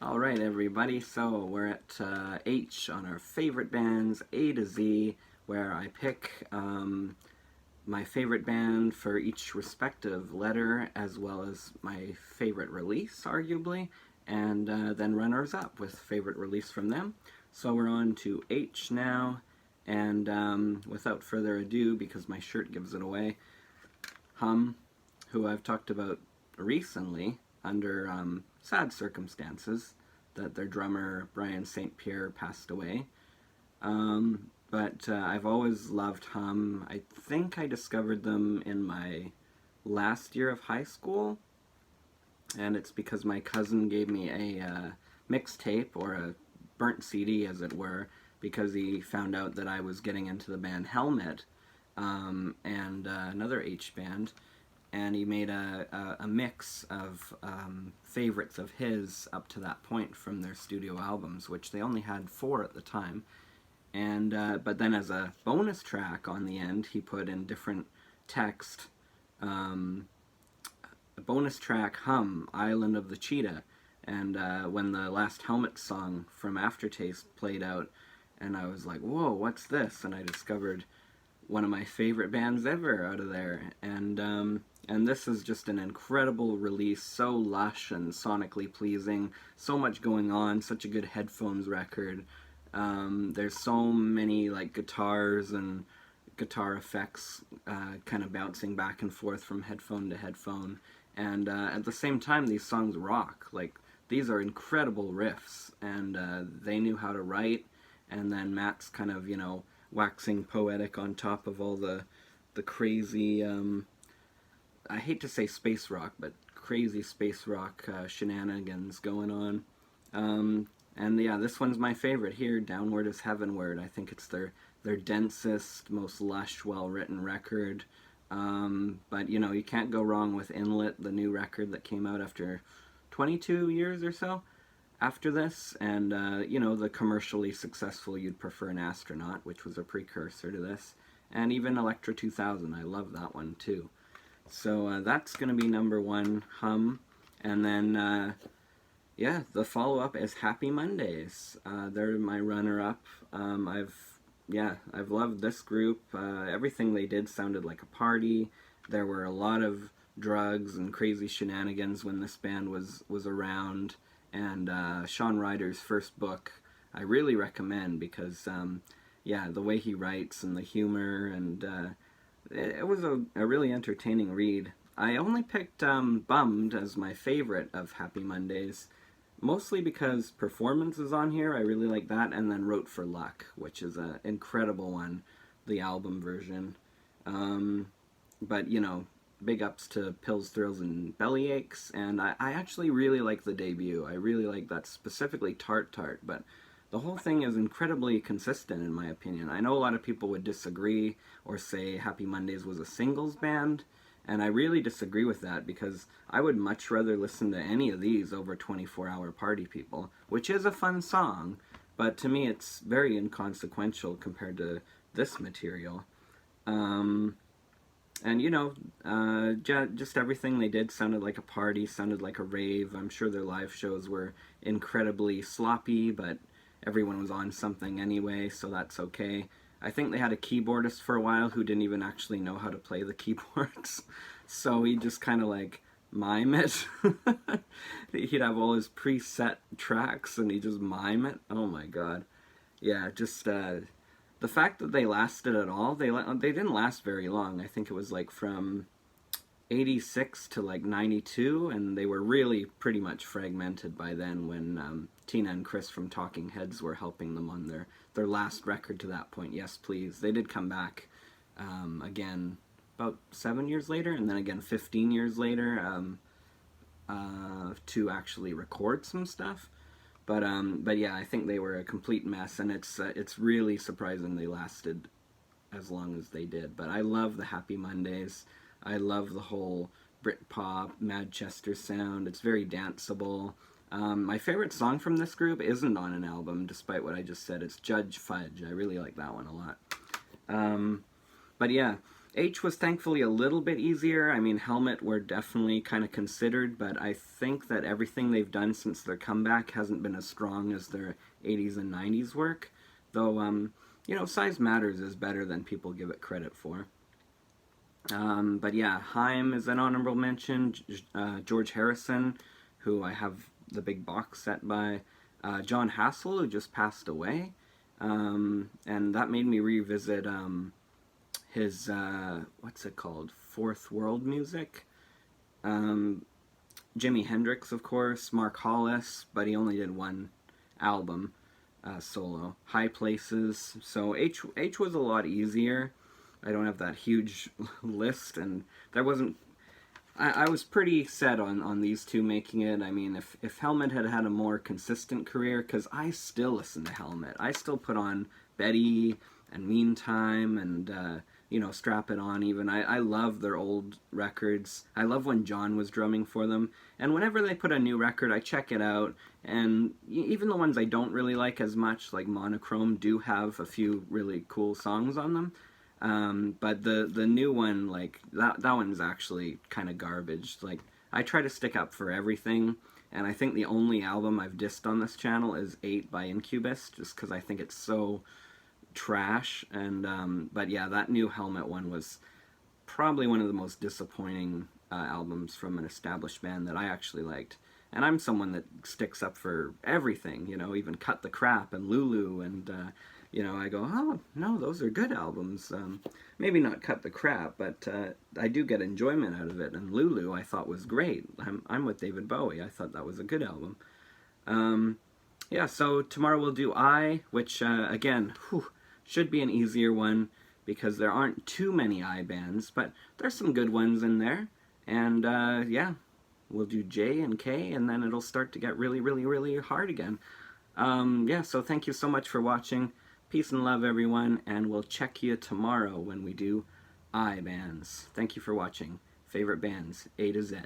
Alright everybody, so we're at H on our favorite bands, A to Z, where I pick my favorite band for each respective letter, as well as my favorite release, arguably, and then runners-up with favorite release from them. So we're on to H now, and without further ado, because my shirt gives it away, Hum, who I've talked about recently, under sad circumstances, that their drummer Brian St. Pierre passed away. But I've always loved Hum. I think I discovered them in my last year of high school, and it's because my cousin gave me a mixtape, or a burnt CD as it were, because he found out that I was getting into the band Helmet, and another H band, and he made a mix of favorites of his up to that point from their studio albums, which they only had 4 at the time. And but then as a bonus track on the end, he put in different text, a bonus track, Hum, Island of the Cheetah. And when the last Helmet song from Aftertaste played out, and I was like, whoa, what's this? And I discovered one of my favorite bands ever out of there. And this is just an incredible release, so lush and sonically pleasing, so much going on, such a good headphones record. There's so many like guitars and guitar effects kind of bouncing back and forth from headphone to headphone, and at the same time these songs rock. Like, these are incredible riffs, and they knew how to write, and then Matt's kind of, you know, waxing poetic on top of all the crazy, I hate to say space rock, but crazy space rock shenanigans going on. And yeah, this one's my favorite here, Downward is Heavenward. I think it's their densest, most lush, well-written record. But, you know, you can't go wrong with Inlet, the new record that came out after 22 years or so after this. And, you know, the commercially successful You'd Prefer an Astronaut, which was a precursor to this. And even Electra 2000, I love that one too. So that's going to be number 1, Hum. And then, yeah, the follow-up is Happy Mondays. They're my runner-up. I've loved this group. Everything they did sounded like a party. There were a lot of drugs and crazy shenanigans when this band was around. And Sean Ryder's first book, I really recommend, because, yeah, the way he writes and the humor, and it was a really entertaining read. I only picked Bummed as my favorite of Happy Mondays, mostly because Performance is on here. I really like that, and then Wrote for Luck, which is an incredible one, the album version. But, you know, big ups to Pills, Thrills, and Bellyaches, and I actually really like the debut. I really like that, specifically Tart Tart, but the whole thing is incredibly consistent in my opinion. I know a lot of people would disagree or say Happy Mondays was a singles band, and I really disagree with that, because I would much rather listen to any of these over 24-Hour Party People, which is a fun song, but to me it's very inconsequential compared to this material. And, you know, just everything they did sounded like a party, sounded like a rave. I'm sure their live shows were incredibly sloppy, but everyone was on something anyway, so that's okay. I think they had a keyboardist for a while who didn't even actually know how to play the keyboards, so he just kind of like mime it. He'd have all his preset tracks and he'd just mime it. Oh my god. Yeah, just the fact that they lasted at all, they didn't last very long. I think it was like from 86 to like 92, and they were really pretty much fragmented by then, when Tina and Chris from Talking Heads were helping them on their last record to that point, Yes Please. They did come back again about 7 years later, and then again 15 years later, to actually record some stuff. But yeah, I think they were a complete mess, and it's really surprising they lasted as long as they did. But I love the Happy Mondays. I love the whole Britpop, Manchester sound. It's very danceable. My favorite song from this group isn't on an album, despite what I just said. It's Judge Fudge. I really like that one a lot. But yeah, H was thankfully a little bit easier. I mean, Helmet were definitely kind of considered, but I think that everything they've done since their comeback hasn't been as strong as their 80s and 90s work. Though, Size Matters is better than people give it credit for. But yeah, Haim is an honorable mention. George Harrison, who I have the big box set by. John Hassel, who just passed away. And that made me revisit his, what's it called? Fourth World Music. Jimi Hendrix, of course. Mark Hollis, but he only did one album solo. High Places. So H was a lot easier. I don't have that huge list, and there wasn't... I was pretty set on these two making it. I mean, if Helmet had had a more consistent career, because I still listen to Helmet. I still put on Betty and Meantime and, Strap It On even. I love their old records. I love when John was drumming for them. And whenever they put a new record, I check it out. And even the ones I don't really like as much, like Monochrome, do have a few really cool songs on them. But the new one, like, that one's actually kind of garbage. Like, I try to stick up for everything, and I think the only album I've dissed on this channel is 8 by Incubus, just because I think it's so trash. And, but yeah, that new Helmet one was probably one of the most disappointing albums from an established band that I actually liked. And I'm someone that sticks up for everything, even Cut the Crap and Lulu and... I go, oh, no, those are good albums. Maybe not Cut the Crap, but I do get enjoyment out of it. And Lulu, I thought, was great. I'm with David Bowie. I thought that was a good album. Yeah, so tomorrow we'll do I, which, again, should be an easier one because there aren't too many I bands, but there's some good ones in there. And, yeah, we'll do J and K, and then it'll start to get really, really, really hard again. Yeah, so thank you so much for watching. Peace and love, everyone, and we'll check you tomorrow when we do I bands. Thank you for watching. Favorite bands, A to Z.